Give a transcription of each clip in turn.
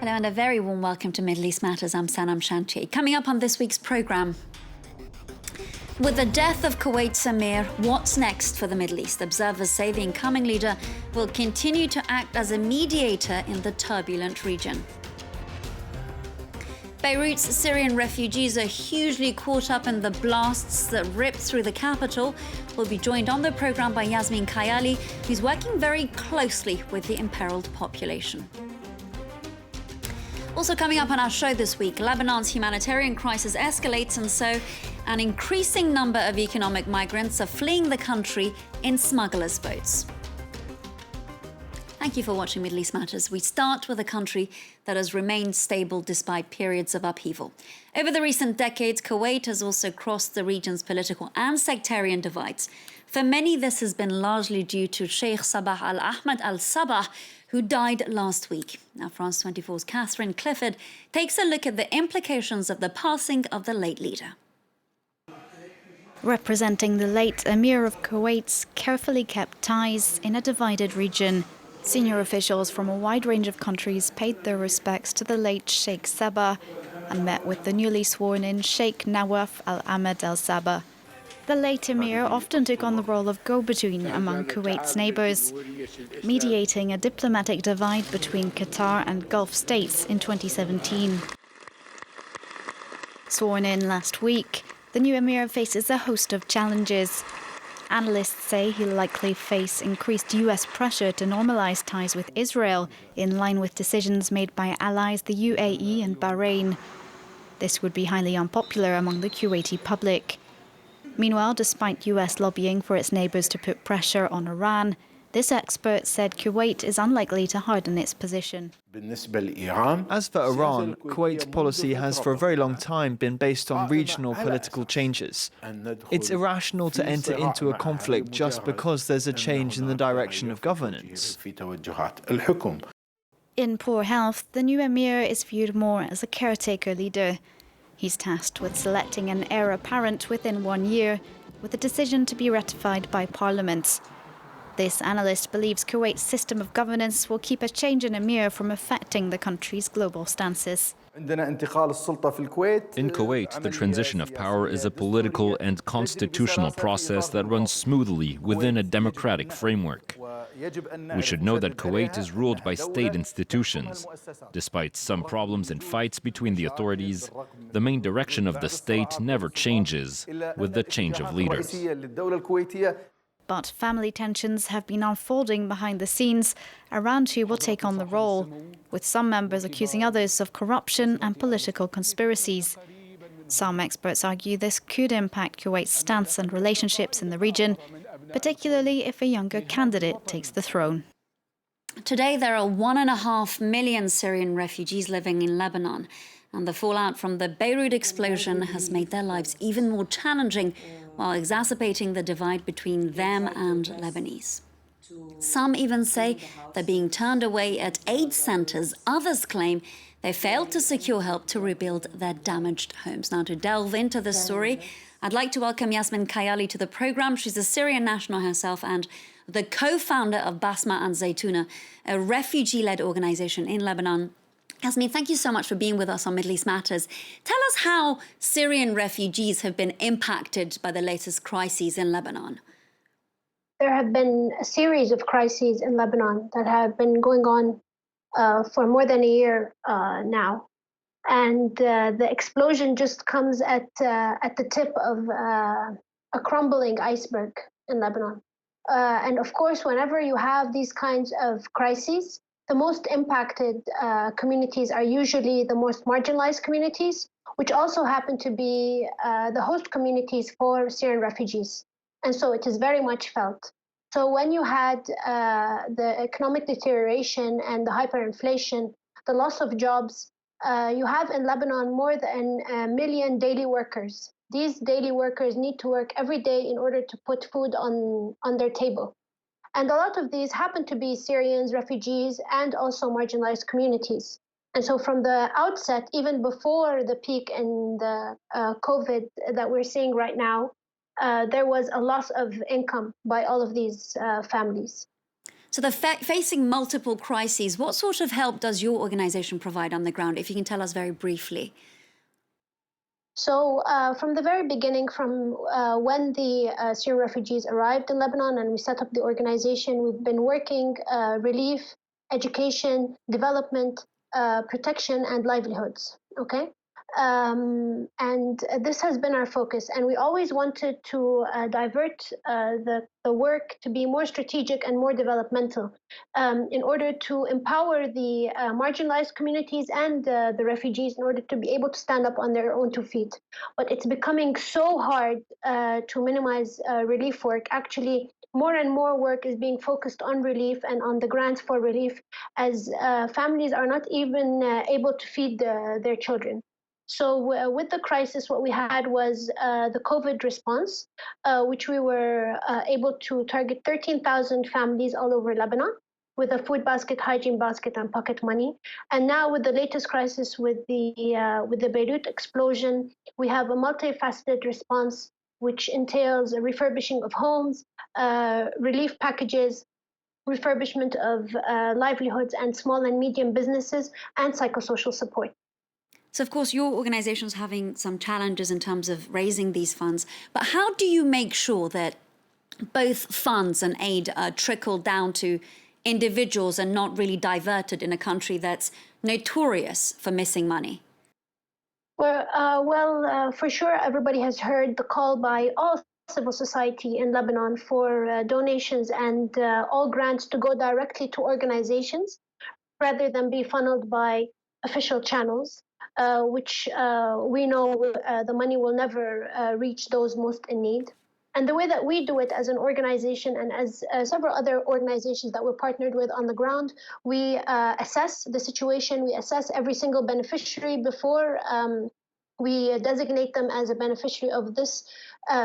Hello and a very warm welcome to Middle East Matters. I'm Sanam Shanti. Coming up on this week's programme, with the death of Kuwait's Emir, what's next for the Middle East? Observers say the incoming leader will continue to act as a mediator in the turbulent region. Beirut's Syrian refugees are hugely caught up in the blasts that ripped through the capital. We'll be joined on the programme by Yasmin Kayali, who's working very closely with the imperiled population. Also coming up on our show this week, Lebanon's humanitarian crisis escalates, and so an increasing number of economic migrants are fleeing the country in smugglers' boats. Thank you for watching Middle East Matters. We start with a country that has remained stable despite periods of upheaval. Over the recent decades, Kuwait has also crossed the region's political and sectarian divides. For many, this has been largely due to Sheikh Sabah al-Ahmed al-Sabah, who died last week. Now, France 24's Catherine Clifford takes a look at the implications of the passing of the late leader. Representing the late Emir of Kuwait's carefully kept ties in a divided region, senior officials from a wide range of countries paid their respects to the late Sheikh Sabah and met with the newly sworn-in Sheikh Nawaf al-Ahmed al-Sabah. The late Emir often took on the role of go-between among Kuwait's neighbours, mediating a diplomatic divide between Qatar and Gulf states in 2017. Sworn in last week, the new Emir faces a host of challenges. Analysts say he'll likely face increased US pressure to normalise ties with Israel, in line with decisions made by allies the UAE and Bahrain. This would be highly unpopular among the Kuwaiti public. Meanwhile, despite US lobbying for its neighbours to put pressure on Iran, this expert said Kuwait is unlikely to harden its position. As for Iran, Kuwait's policy has for a very long time been based on regional political changes. It's irrational to enter into a conflict just because there's a change in the direction of governance. In poor health, the new Emir is viewed more as a caretaker leader. He's tasked with selecting an heir apparent within 1 year, with a decision to be ratified by Parliament. This analyst believes Kuwait's system of governance will keep a change in Emir from affecting the country's global stances. In Kuwait, the transition of power is a political and constitutional process that runs smoothly within a democratic framework. We should know that Kuwait is ruled by state institutions. Despite some problems and fights between the authorities, the main direction of the state never changes with the change of leaders. But family tensions have been unfolding behind the scenes around who will take on the role, with some members accusing others of corruption and political conspiracies. Some experts argue this could impact Kuwait's stance and relationships in the region, particularly if a younger candidate takes the throne. Today, there are 1.5 million Syrian refugees living in Lebanon, and the fallout from the Beirut explosion has made their lives even more challenging, while exacerbating the divide between them and Lebanese. Some even say they're being turned away at aid centres. Others claim they failed to secure help to rebuild their damaged homes. Now, to delve into this story, I'd like to welcome Yasmin Kayali to the programme. She's a Syrian national herself and the co-founder of Basmeh and Zeitooneh, a refugee-led organisation in Lebanon. Yasmin, thank you so much for being with us on Middle East Matters. Tell us how Syrian refugees have been impacted by the latest crises in Lebanon. There have been a series of crises in Lebanon that have been going on for more than a year now. And the explosion just comes at the tip of a crumbling iceberg in Lebanon. And of course, whenever you have these kinds of crises, the most impacted communities are usually the most marginalized communities, which also happen to be the host communities for Syrian refugees. And so it is very much felt. So when you had the economic deterioration and the hyperinflation, the loss of jobs, you have in Lebanon more than 1 million daily workers. These daily workers need to work every day in order to put food on their table. And a lot of these happen to be Syrians, refugees, and also marginalized communities. And so from the outset, even before the peak in the COVID that we're seeing right now, there was a loss of income by all of these families. So they're facing multiple crises. What sort of help does your organization provide on the ground, if you can tell us very briefly? So from the very beginning, from when the Syrian refugees arrived in Lebanon and we set up the organization, we've been working relief, education, development, protection, and livelihoods, okay? And this has been our focus. And we always wanted to divert the work to be more strategic and more developmental in order to empower the marginalized communities and the refugees in order to be able to stand up on their own 2 feet. But it's becoming so hard to minimize relief work. Actually, more and more work is being focused on relief and on the grants for relief, as families are not even able to feed their children. So with the crisis, what we had was the COVID response, which we were able to target 13,000 families all over Lebanon with a food basket, hygiene basket, and pocket money. And now with the latest crisis with the Beirut explosion, we have a multifaceted response, which entails a refurbishing of homes, relief packages, refurbishment of livelihoods and small and medium businesses, and psychosocial support. So, of course, your organization is having some challenges in terms of raising these funds. But how do you make sure that both funds and aid are trickled down to individuals and not really diverted in a country that's notorious for missing money? Well, for sure, everybody has heard the call by all civil society in Lebanon for donations and all grants to go directly to organizations rather than be funneled by official channels. Which we know the money will never reach those most in need. And the way that we do it as an organization and as several other organizations that we're partnered with on the ground, we assess the situation, we assess every single beneficiary before we designate them as a beneficiary of this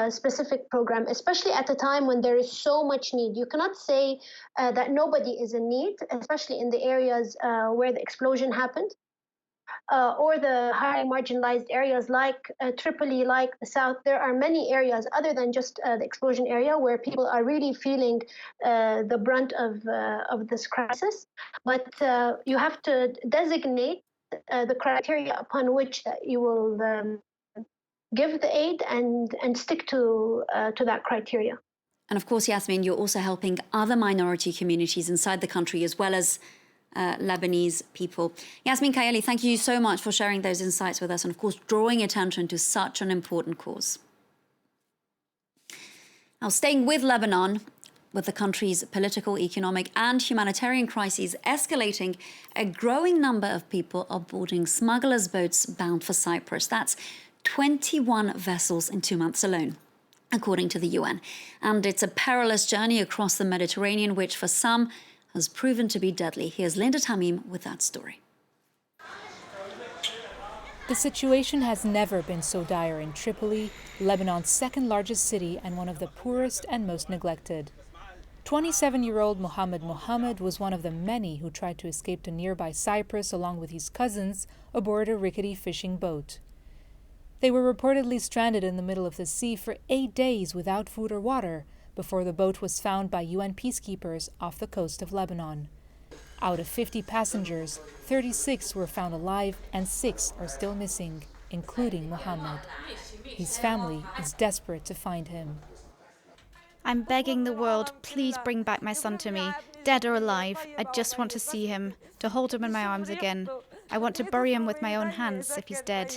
specific program, especially at a time when there is so much need. You cannot say that nobody is in need, especially in the areas where the explosion happened. Or the highly marginalized areas like Tripoli, like the south. There are many areas other than just the explosion area where people are really feeling the brunt of this crisis. But you have to designate the criteria upon which you will give the aid and stick to that criteria. And of course, Yasmin, you're also helping other minority communities inside the country as well as Lebanese people. Yasmin Kayali, thank you so much for sharing those insights with us and, of course, drawing attention to such an important cause. Now, staying with Lebanon, with the country's political, economic and humanitarian crises escalating, a growing number of people are boarding smugglers' boats bound for Cyprus. That's 21 vessels in 2 months alone, according to the UN. And it's a perilous journey across the Mediterranean, which for some has proven to be deadly. Here's Linda Tamim with that story. The situation has never been so dire in Tripoli, Lebanon's second largest city and one of the poorest and most neglected. 27-year-old Mohammed was one of the many who tried to escape to nearby Cyprus along with his cousins aboard a rickety fishing boat. They were reportedly stranded in the middle of the sea for 8 days without food or water before the boat was found by UN peacekeepers off the coast of Lebanon. Out of 50 passengers, 36 were found alive and 6 are still missing, including Mohammed. His family is desperate to find him. I'm begging the world, please bring back my son to me, dead or alive. I just want to see him, to hold him in my arms again. I want to bury him with my own hands if he's dead.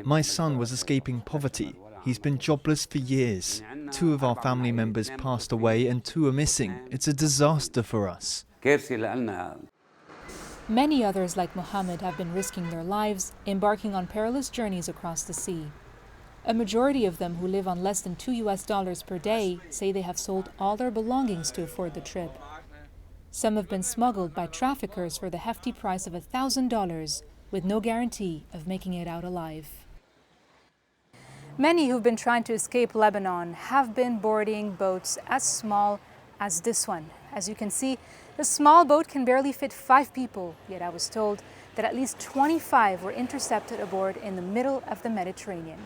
My son was escaping poverty. He's been jobless for years. 2 of our family members passed away and 2 are missing. It's a disaster for us. Many others like Mohammed have been risking their lives, embarking on perilous journeys across the sea. A majority of them who live on less than $2 per day say they have sold all their belongings to afford the trip. Some have been smuggled by traffickers for the hefty price of $1,000 with no guarantee of making it out alive. Many who've been trying to escape Lebanon have been boarding boats as small as this one. As you can see, the small boat can barely fit 5 people, yet I was told that at least 25 were intercepted aboard in the middle of the Mediterranean.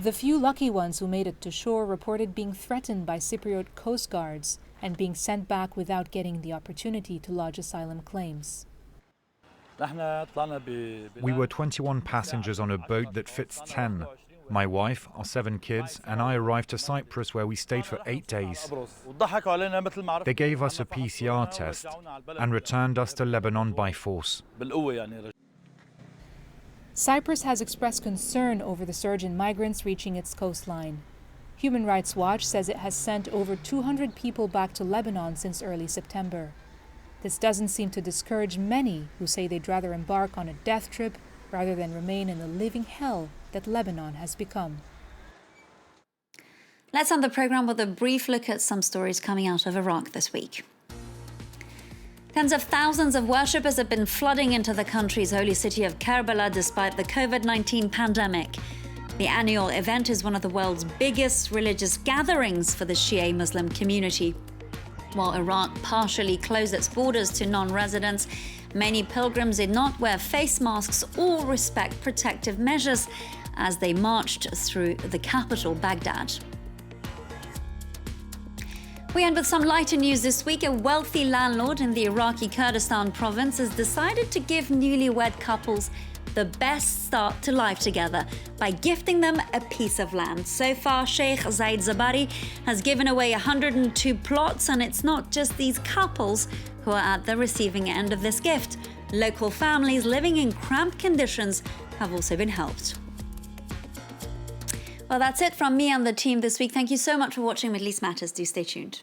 The few lucky ones who made it to shore reported being threatened by Cypriot coast guards and being sent back without getting the opportunity to lodge asylum claims. We were 21 passengers on a boat that fits 10. My wife, our 7 kids, and I arrived to Cyprus where we stayed for 8 days. They gave us a PCR test and returned us to Lebanon by force. Cyprus has expressed concern over the surge in migrants reaching its coastline. Human Rights Watch says it has sent over 200 people back to Lebanon since early September. This doesn't seem to discourage many who say they'd rather embark on a death trip rather than remain in the living hell that Lebanon has become. Let's end the programme with a brief look at some stories coming out of Iraq this week. Tens of thousands of worshippers have been flooding into the country's holy city of Karbala despite the COVID-19 pandemic. The annual event is one of the world's biggest religious gatherings for the Shia Muslim community. While Iraq partially closed its borders to non-residents, many pilgrims did not wear face masks or respect protective measures as they marched through the capital, Baghdad. We end with some lighter news this week. A wealthy landlord in the Iraqi Kurdistan province has decided to give newlywed couples the best start to life together by gifting them a piece of land. So far, Sheikh Zayed Zabari has given away 102 plots, and it's not just these couples who are at the receiving end of this gift. Local families living in cramped conditions have also been helped. Well, that's it from me and the team this week. Thank you so much for watching Middle East Matters. Do stay tuned.